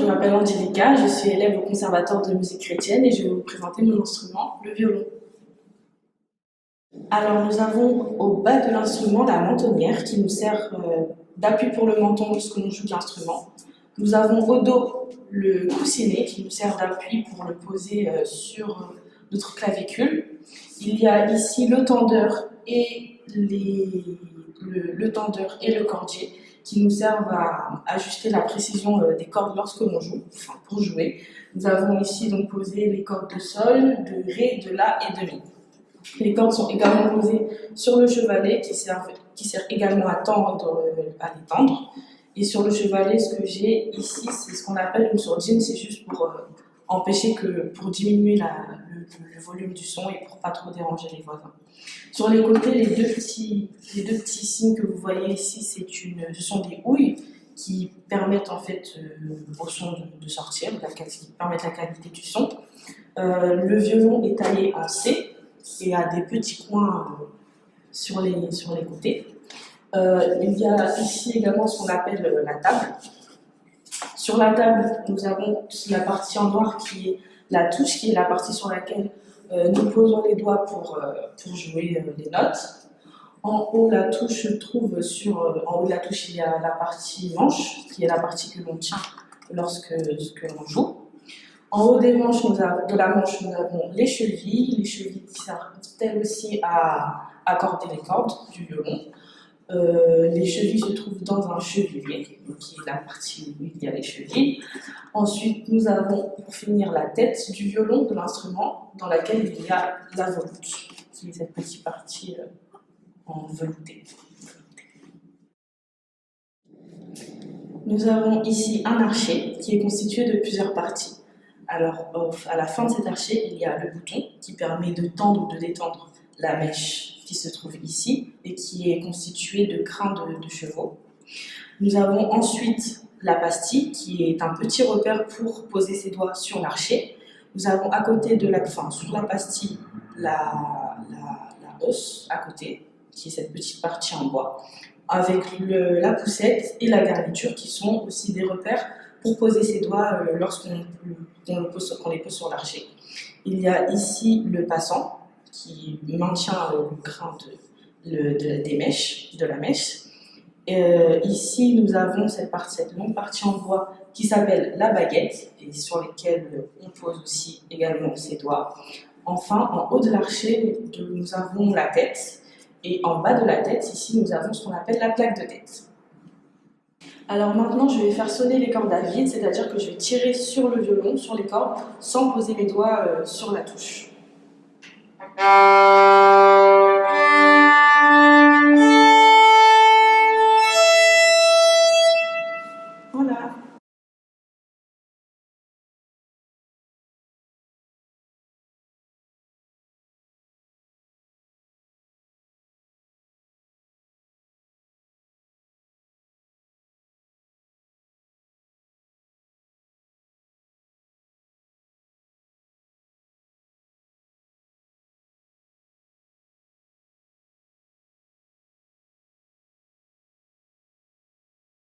je m'appelle Angelica, je suis élève au Conservatoire de musique chrétienne et je vais vous présenter mon instrument, le violon. Alors nous avons au bas de l'instrument la mentonnière qui nous sert d'appui pour le menton lorsque l'on joue de l'instrument. Nous avons au dos le coussinet qui nous sert d'appui pour le poser sur notre clavicule. Il y a ici le tendeur et le tendeur et le cordier qui nous servent à ajuster la précision des cordes lorsque l'on joue, enfin pour jouer. Nous avons ici donc posé les cordes de sol, de ré, de la et de mi. Les cordes sont également posées sur le chevalet qui sert également à tendre, à détendre. Et sur le chevalet, ce que j'ai ici, c'est ce qu'on appelle une sourdine, c'est juste pour pour diminuer le volume du son et pour pas trop déranger les voisins. Sur les côtés, les deux petits signes que vous voyez ici, ce sont des houilles qui permettent en fait au son de sortir, qui permettent la qualité du son. Le violon est taillé en C et a des petits coins sur les côtés. Il y a ici également ce qu'on appelle la table. Sur la table, nous avons la partie en noir qui est la touche, qui est la partie sur laquelle nous posons les doigts pour jouer les notes. En haut, la touche se trouve en haut de la touche, il y a la partie manche, qui est la partie que l'on tient lorsque l'on joue. En haut de la manche, nous avons les chevilles qui servent elles aussi à accorder les cordes du violon. Les chevilles se trouvent dans un chevillier, qui est la partie où il y a les chevilles. Ensuite, nous avons pour finir la tête du violon, de l'instrument, dans laquelle il y a la veloute, qui est cette petite partie en velouté. Nous avons ici un archet qui est constitué de plusieurs parties. Alors, à la fin de cet archet, il y a le bouton qui permet de tendre ou de détendre la mèche qui se trouve ici et qui est constituée de crins de chevaux. Nous avons ensuite la pastille qui est un petit repère pour poser ses doigts sur l'archet. Nous avons à côté sur la pastille la hausse à côté, qui est cette petite partie en bois, avec la poussette et la garniture qui sont aussi des repères pour poser ses doigts lorsqu'on les pose sur l'archet. Il y a ici le passant qui maintient le grain des mèches, de la mèche. Ici, nous avons cette longue partie en bois qui s'appelle la baguette et sur laquelle on pose aussi également ses doigts. Enfin, en haut de l'archet, nous avons la tête et en bas de la tête, ici, nous avons ce qu'on appelle la plaque de tête. Alors maintenant, je vais faire sonner les cordes à vide, c'est-à-dire que je vais tirer sur le violon, sur les cordes, sans poser mes doigts sur la touche.